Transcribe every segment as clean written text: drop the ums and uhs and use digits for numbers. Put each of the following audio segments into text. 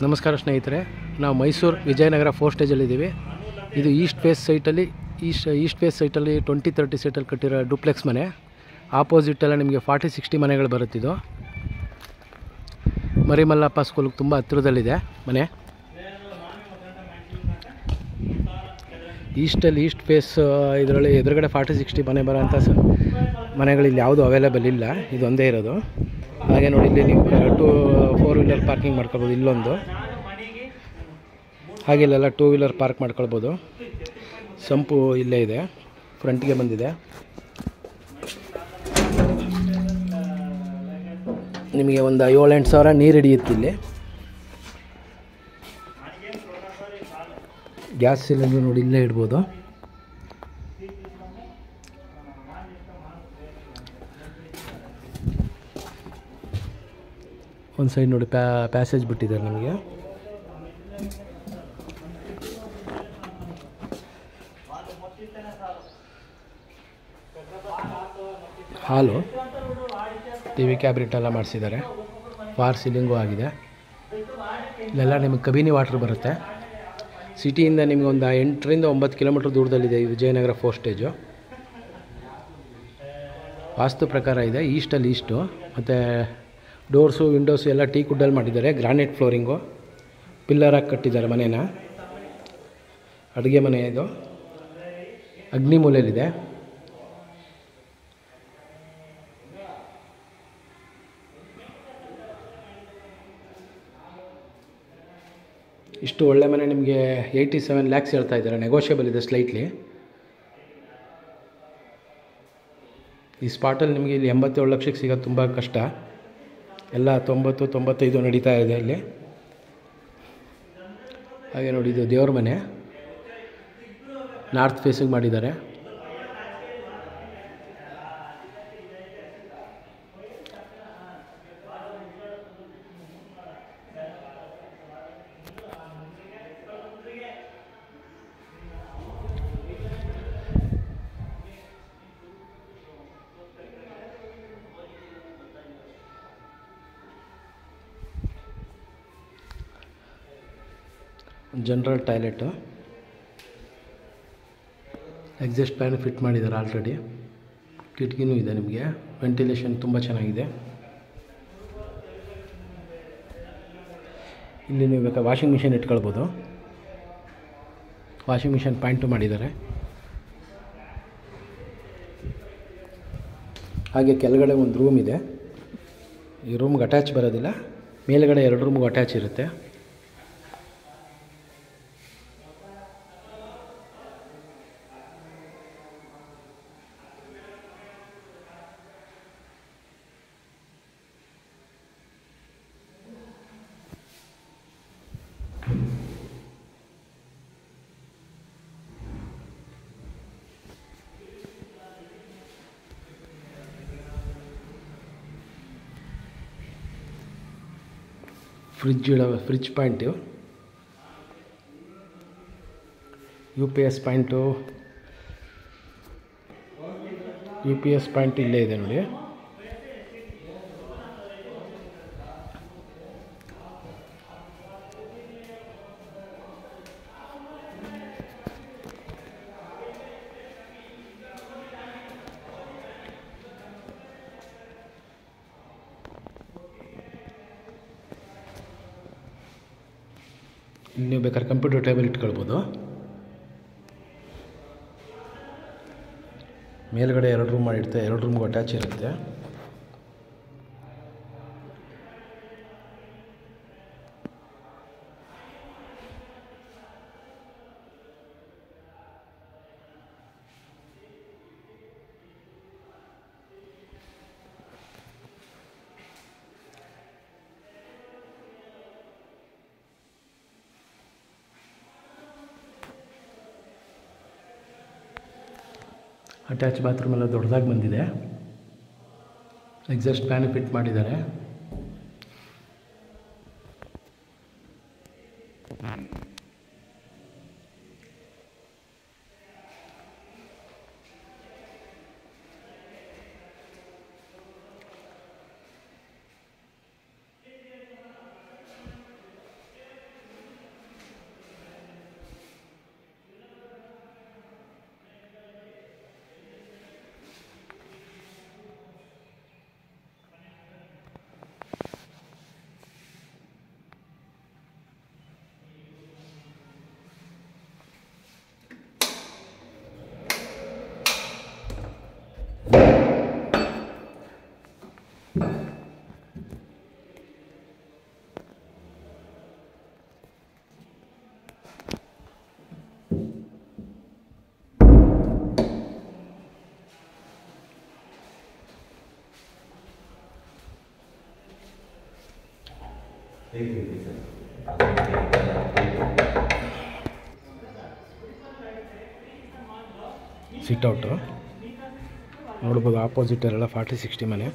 ನಮಸ್ಕಾರ ಸ್ನೇಹಿತರೆ, ನಾವು ಮೈಸೂರು ವಿಜಯನಗರ 4 ಸ್ಟೇಜಲ್ಲಿದ್ದೀವಿ. ಇದು ಈಸ್ಟ್ ಫೇಸ್ ಸೈಟಲ್ಲಿ 20-30 ಸೈಟಲ್ಲಿ ಕಟ್ಟಿರೋ ಡುಪ್ಲೆಕ್ಸ್ ಮನೆ. ಆಪೋಸಿಟೆಲ್ಲ ನಿಮಗೆ 40-60 ಮನೆಗಳು ಬರುತ್ತಿದ್ದು. ಮರಿಮಲ್ಲಪ್ಪ ಸ್ಕೂಲ್ಗೆ ತುಂಬ ಹತ್ತಿರದಲ್ಲಿದೆ ಮನೆ. ಈಸ್ಟ್ ಫೇಸ್ ಇದರಲ್ಲಿ ಎದುರುಗಡೆ 40-60 ಮನೆ ಬರೋಂಥ ಮನೆಗಳಿಲ್ಲಿ ಯಾವುದೂ ಅವೈಲೇಬಲ್ ಇಲ್ಲ, ಇದೊಂದೇ ಇರೋದು. ಹಾಗೆ ನೋಡಿ, ಇಲ್ಲಿ ನೀವು 4 ವೀಲರ್ ಪಾರ್ಕಿಂಗ್ ಮಾಡ್ಕೊಳ್ಬೋದು. ಇಲ್ಲೊಂದು, ಹಾಗೆ ಇಲ್ಲೆಲ್ಲ 2 ವೀಲರ್ ಪಾರ್ಕ್ ಮಾಡ್ಕೊಳ್ಬೋದು. ಸಂಪು ಇಲ್ಲೇ ಇದೆ, ಫ್ರಂಟ್ಗೆ ಬಂದಿದೆ. ನಿಮಗೆ ಒಂದು 7-8 ಸಾವಿರ ನೀರು ಹಿಡಿಯುತ್ತೆ ಇಲ್ಲಿ. ಗ್ಯಾಸ್ ಸಿಲಿಂಡರ್ ನೋಡಿ ಇಲ್ಲೇ ಇಡ್ಬೋದು. ಒಂದು ಸೈಡ್ ನೋಡಿ ಪ್ಯಾಸೇಜ್ ಬಿಟ್ಟಿದ್ದಾರೆ ನಮಗೆ. ಹಾಲು, TV ಕ್ಯಾಬಿನೆಟ್ ಎಲ್ಲ ಮಾಡಿಸಿದ್ದಾರೆ. ಫಾರ್ ಸೀಲಿಂಗು ಆಗಿದೆ. ಇಲ್ಲೆಲ್ಲ ನಿಮಗೆ ಕಬಿನಿ ವಾಟ್ರ್ ಬರುತ್ತೆ. ಸಿಟಿಯಿಂದ ನಿಮಗೆ ಒಂದು 8-9 ಕಿಲೋಮೀಟ್ರ್ ದೂರದಲ್ಲಿದೆ ಈ ವಿಜಯನಗರ 4 ಸ್ಟೇಜು. ವಾಸ್ತು ಪ್ರಕಾರ ಇದೆ, ಈಸ್ಟು. ಮತ್ತು ಡೋರ್ಸು ವಿಂಡೋಸು ಎಲ್ಲ ಟೀ ಕುಡ್ಡಲ್ಲಿ ಮಾಡಿದ್ದಾರೆ. ಗ್ರಾನೈಟ್ ಫ್ಲೋರಿಂಗು, ಪಿಲ್ಲರಾಗಿ ಕಟ್ಟಿದ್ದಾರೆ ಮನೇನ. ಅಡುಗೆ ಮನೆ ಇದು, ಅಗ್ನಿ ಮೂಲೆಯಲ್ಲಿದೆ. ಇಷ್ಟು ಒಳ್ಳೆ ಮನೆ ನಿಮಗೆ 87 ಲ್ಯಾಕ್ಸ್ ಹೇಳ್ತಾ ಇದ್ದಾರೆ. ನೆಗೋಷಿಯಬಲ್ ಇದೆ ಸ್ಲೈಟ್ಲಿ. ಈ ಸ್ಪಾಟಲ್ಲಿ ನಿಮಗೆ ಇಲ್ಲಿ 87 ಲಕ್ಷಕ್ಕೆ ಸಿಗೋದು ತುಂಬ ಕಷ್ಟ. ಎಲ್ಲ 90-95 ನಡೀತಾ ಇದೆ ಇಲ್ಲಿ. ಹಾಗೆ ನೋಡಿ, ಇದು ದೇವ್ರ ಮನೆ, ನಾರ್ತ್ ಫೇಸಿಗೆ ಮಾಡಿದ್ದಾರೆ. General toilet, exhaust fan fit ಮಾಡಿದ್ದಾರೆ ಆಲ್ರೆಡಿ. ಕಿಟಕಿನೂ ಇದೆ ನಿಮಗೆ. ವೆಂಟಿಲೇಷನ್ ತುಂಬ ಚೆನ್ನಾಗಿದೆ. ಇಲ್ಲಿ ನೀವು ಬೇಕಾದ್ರೆ ವಾಷಿಂಗ್ ಮಿಷಿನ್ ಇಟ್ಕೊಳ್ಬೋದು. ವಾಷಿಂಗ್ ಮಿಷಿನ್ ಪಾಯಿಂಟು ಮಾಡಿದ್ದಾರೆ. ಹಾಗೆ ಕೆಳಗಡೆ ಒಂದು ರೂಮ್ ಇದೆ. ಈ ರೂಮ್ಗೆ ಅಟ್ಯಾಚ್ ಬರೋದಿಲ್ಲ, ಮೇಲ್ಗಡೆ 2 ರೂಮ್ಗೂ ಅಟ್ಯಾಚ್ ಇರುತ್ತೆ. ಫ್ರಿಜ್ ಪಾಯಿಂಟು, UPS ಪಾಯಿಂಟು ಇಲ್ಲೇ ಇದೆ ನೋಡಿ. ನೀವು ಬೇಕಾದ್ರೆ ಕಂಪ್ಯೂಟರ್ ಟೇಬಲ್ ಇಟ್ಕೊಳ್ಬೋದು. ಮೇಲ್ಗಡೆ 2 ರೂಮ್ ಮಾಡಿರುತ್ತೆ, 2 ರೂಮ್ಗೂ ಅಟ್ಯಾಚ್ ಇರುತ್ತೆ. ಅಟ್ಯಾಚ್ ಬಾತ್ರೂಮ್ ಎಲ್ಲ ದೊಡ್ಡದಾಗಿ ಬಂದಿದೆ. ಎಕ್ಸಾಸ್ಟ್ ಫ್ಯಾನ್ ಫಿಟ್ ಮಾಡಿದ್ದಾರೆ. ಸಿಟ್ಔಟು ನೋಡ್ಬೋದು. ಆಪೋಸಿಟರೆಲ್ಲ 40-60 ಮನೆ.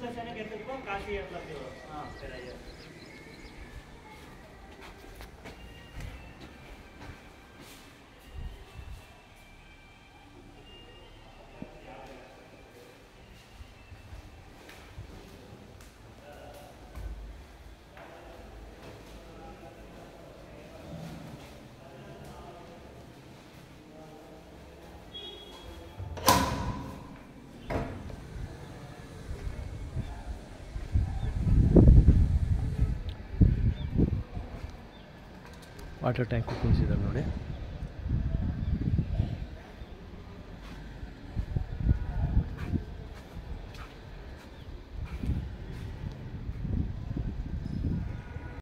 ವಾಟರ್ ಟ್ಯಾಂಕ್ ಕುಣಿಸಿದ್ದಾರೆ ನೋಡಿ.